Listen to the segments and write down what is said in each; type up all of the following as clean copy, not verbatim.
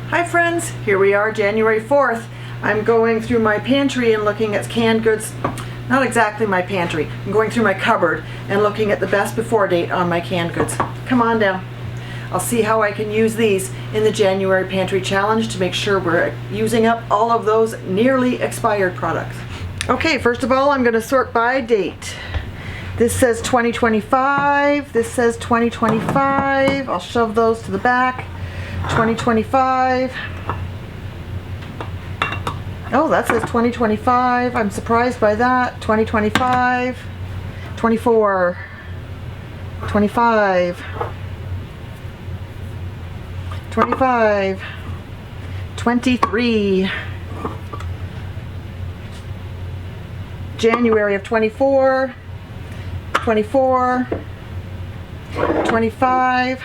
Hi friends, here we are January 4th. I'm going through my pantry and looking at canned goods. Not exactly my pantry. I'm going through my cupboard and looking at the best before date on my canned goods. Come on down. I'll see how I can use these in the January Pantry Challenge to make sure we're using up all of those nearly expired products. Okay, first of all, I'm going to sort by date. This says 2025, this says 2025. I'll shove those to the back. 2025. Oh, that says 2025. I'm surprised by that. 2025. 24. 25. 25. 23. January of 24. 24. 25.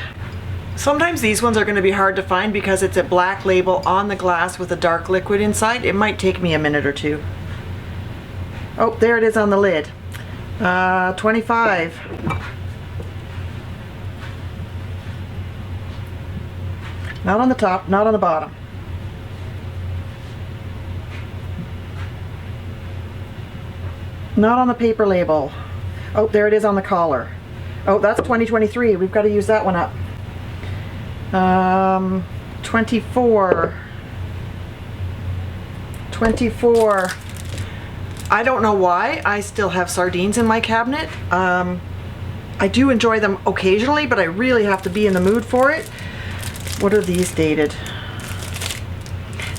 Sometimes these ones are going to be hard to find because it's a black label on the glass with a dark liquid inside. It might take me a minute or two. Oh, there it is on the lid. 25. Not on the top, not on the bottom. Not on the paper label. Oh, there it is on the collar. Oh, that's 2023. We've got to use that one up. 24. 24. I don't know why I still have sardines in my cabinet. I do enjoy them occasionally, but I really have to be in the mood for it. What are these dated?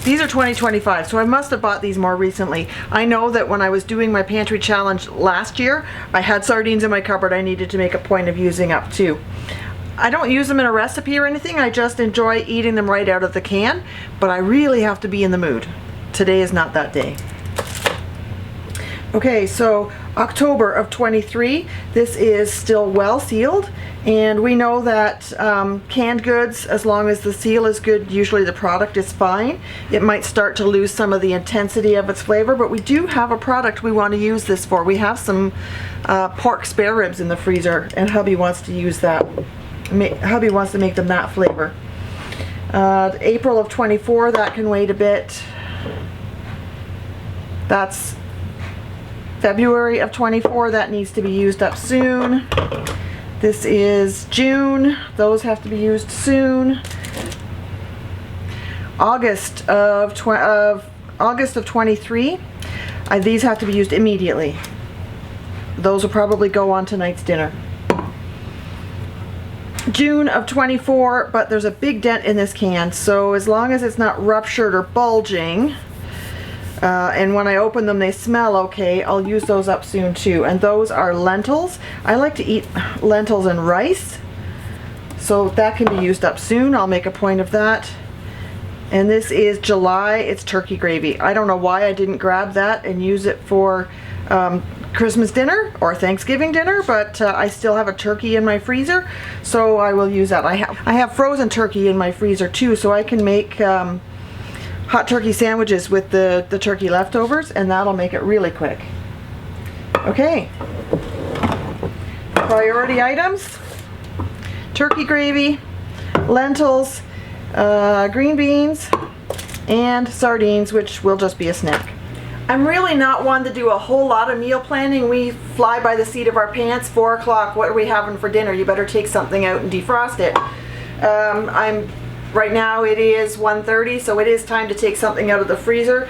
These are 2025, so I must have bought these more recently. I know that when I was doing my pantry challenge last year, I had sardines in my cupboard I needed to make a point of using up too. I don't use them in a recipe or anything, I just enjoy eating them right out of the can, but I really have to be in the mood. Today is not that day. Okay, so October of 23, this is still well sealed, and we know that canned goods, as long as the seal is good, usually the product is fine. It might start to lose some of the intensity of its flavor, but we do have a product we want to use this for. We have some pork spare ribs in the freezer, and hubby wants to use that. Hubby wants to make them that flavor. April of 24, that can wait a bit. That's February of 24, that needs to be used up soon. This is June, those have to be used soon. August of 23, these have to be used immediately. Those will probably go on tonight's dinner. June of 24, but there's a big dent in this can, so as long as it's not ruptured or bulging, and when I open them they smell okay, I'll use those up soon too. And those are lentils. I like to eat lentils and rice, so that can be used up soon. I'll make a point of that. And this is July, it's turkey gravy. I don't know why I didn't grab that and use it for Christmas dinner or Thanksgiving dinner, but I still have a turkey in my freezer, so I will use that. I have frozen turkey in my freezer too, so I can make hot turkey sandwiches with the turkey leftovers, and that'll make it really quick. Okay, priority items: turkey gravy, lentils, green beans, and sardines, which will just be a snack. I'm really not one to do a whole lot of meal planning. We fly by the seat of our pants. 4 o'clock, what are we having for dinner? You better take something out and defrost it. Right now it is 1:30, so it is time to take something out of the freezer.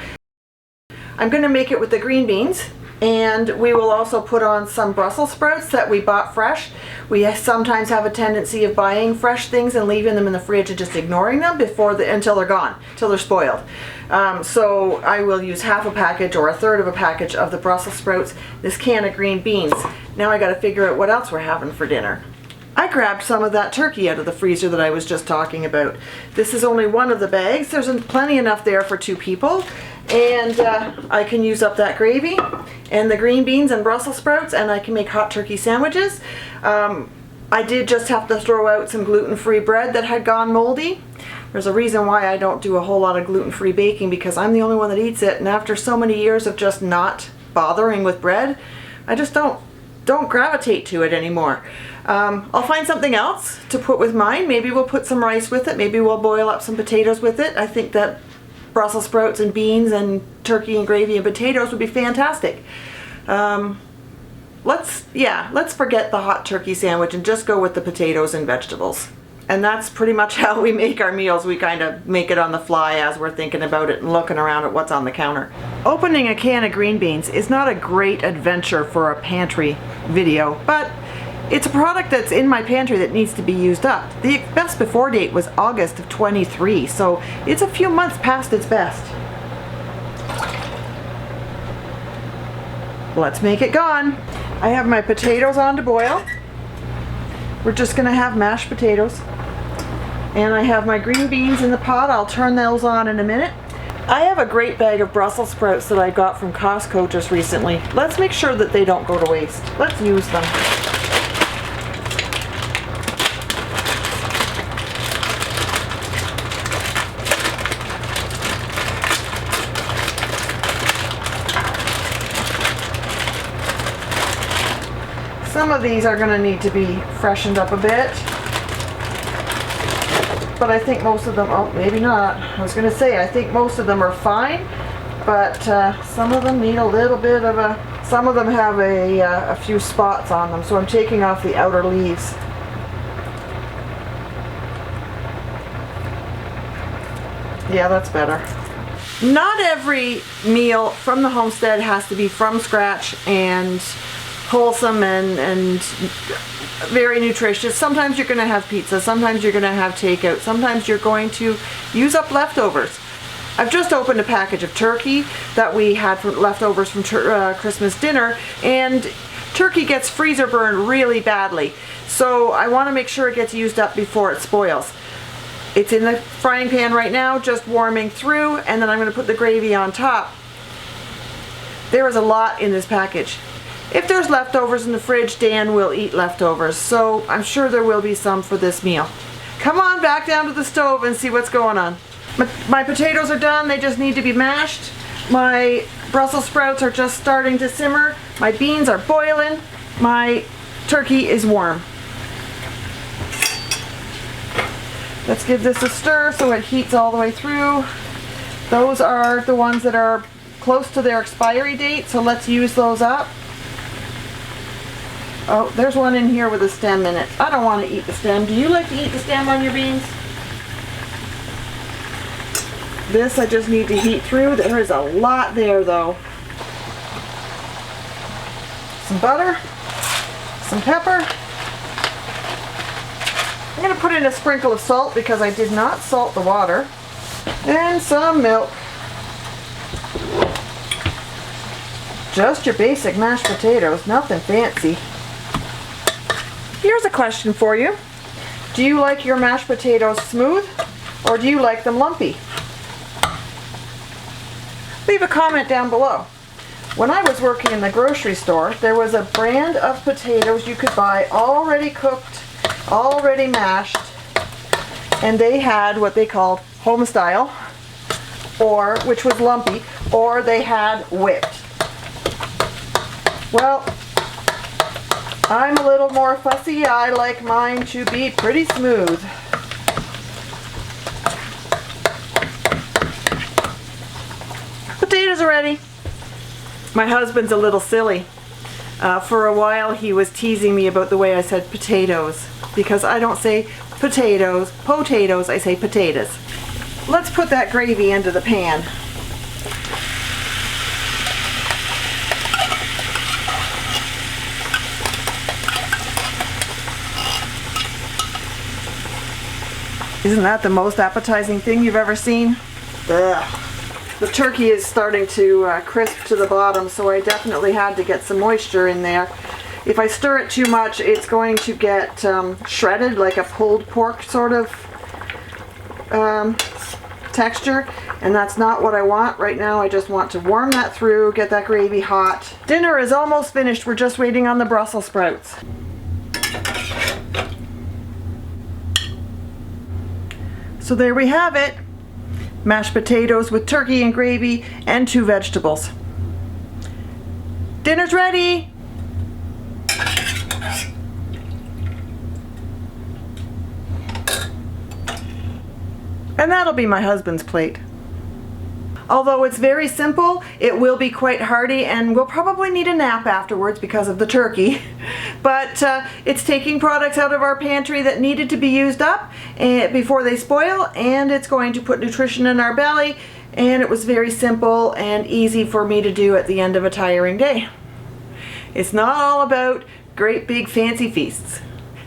I'm going to make it with the green beans, and we will also put on some Brussels sprouts that we bought fresh. We sometimes have a tendency of buying fresh things and leaving them in the fridge and just ignoring them until they're gone, until they're spoiled. So I will use half a package or a third of a package of the Brussels sprouts, this can of green beans. Now I got to figure out what else we're having for dinner. I grabbed some of that turkey out of the freezer that I was just talking about. This is only one of the bags. There's plenty enough there for 2 people. And I can use up that gravy and the green beans and Brussels sprouts, and I can make hot turkey sandwiches. I did just have to throw out some gluten-free bread that had gone moldy. There's a reason why I don't do a whole lot of gluten-free baking, because I'm the only one that eats it, and after so many years of just not bothering with bread, I just don't don't gravitate to it anymore. I'll find something else to put with mine. Maybe we'll put some rice with it. Maybe we'll boil up some potatoes with it. I think that Brussels sprouts and beans and turkey and gravy and potatoes would be fantastic. Let's forget the hot turkey sandwich and just go with the potatoes and vegetables. And that's pretty much how we make our meals. We kind of make it on the fly as we're thinking about it and looking around at what's on the counter. Opening a can of green beans is not a great adventure for a pantry video, but it's a product that's in my pantry that needs to be used up. The best before date was August of 23, so it's a few months past its best. Let's make it gone. I have my potatoes on to boil. We're just gonna have mashed potatoes. And I have my green beans in the pot. I'll turn those on in a minute. I have a great bag of Brussels sprouts that I got from Costco just recently. Let's make sure that they don't go to waste. Let's use them. Some of these are going to need to be freshened up a bit, but I think most of them, oh, maybe not. I was going to say, I think most of them are fine, but some of them need a little bit of some of them have a few spots on them, so I'm taking off the outer leaves. Yeah, that's better. Not every meal from the Homestead has to be from scratch and wholesome and very nutritious. Sometimes you're going to have pizza, sometimes you're going to have takeout, sometimes you're going to use up leftovers. I've just opened a package of turkey that we had from leftovers from Christmas dinner, and turkey gets freezer burned really badly, so I want to make sure it gets used up before it spoils. It's in the frying pan right now, just warming through, and then I'm going to put the gravy on top. There is a lot in this package. If there's leftovers in the fridge, Dan will eat leftovers, so I'm sure there will be some for this meal. Come on back down to the stove and see what's going on. My potatoes are done, they just need to be mashed. My Brussels sprouts are just starting to simmer. My beans are boiling. My turkey is warm. Let's give this a stir so it heats all the way through. Those are the ones that are close to their expiry date, so let's use those up. Oh, there's one in here with a stem in it. I don't want to eat the stem. Do you like to eat the stem on your beans? This I just need to heat through. There is a lot there though. Some butter, some pepper. I'm going to put in a sprinkle of salt because I did not salt the water. And some milk. Just your basic mashed potatoes, nothing fancy. Here's a question for you. Do you like your mashed potatoes smooth or do you like them lumpy? Leave a comment down below. When I was working in the grocery store, there was a brand of potatoes you could buy already cooked, already mashed, and they had what they called home style, or which was lumpy, or they had whipped. Well, I'm a little more fussy. I like mine to be pretty smooth. Potatoes are ready. My husband's a little silly. For a while he was teasing me about the way I said potatoes, because I don't say potatoes, I say potatoes. Let's put that gravy into the pan. Isn't that the most appetizing thing you've ever seen? Ugh. The turkey is starting to crisp to the bottom, so I definitely had to get some moisture in there. If I stir it too much, it's going to get shredded, like a pulled pork sort of texture, and that's not what I want right now. I just want to warm that through, get that gravy hot. Dinner is almost finished. We're just waiting on the Brussels sprouts. So there we have it. Mashed potatoes with turkey and gravy and 2 vegetables. Dinner's ready. And that'll be my husband's plate. Although it's very simple, it will be quite hearty, and we'll probably need a nap afterwards because of the turkey. But it's taking products out of our pantry that needed to be used up before they spoil, and it's going to put nutrition in our belly, and it was very simple and easy for me to do at the end of a tiring day. It's not all about great big fancy feasts.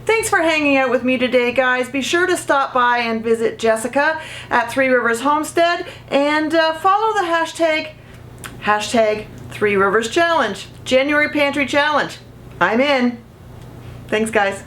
Thanks for hanging out with me today, guys. Be sure to stop by and visit Jessica at Three Rivers Homestead, and follow the hashtag 3 Rivers Challenge, January Pantry Challenge. I'm in. Thanks, guys.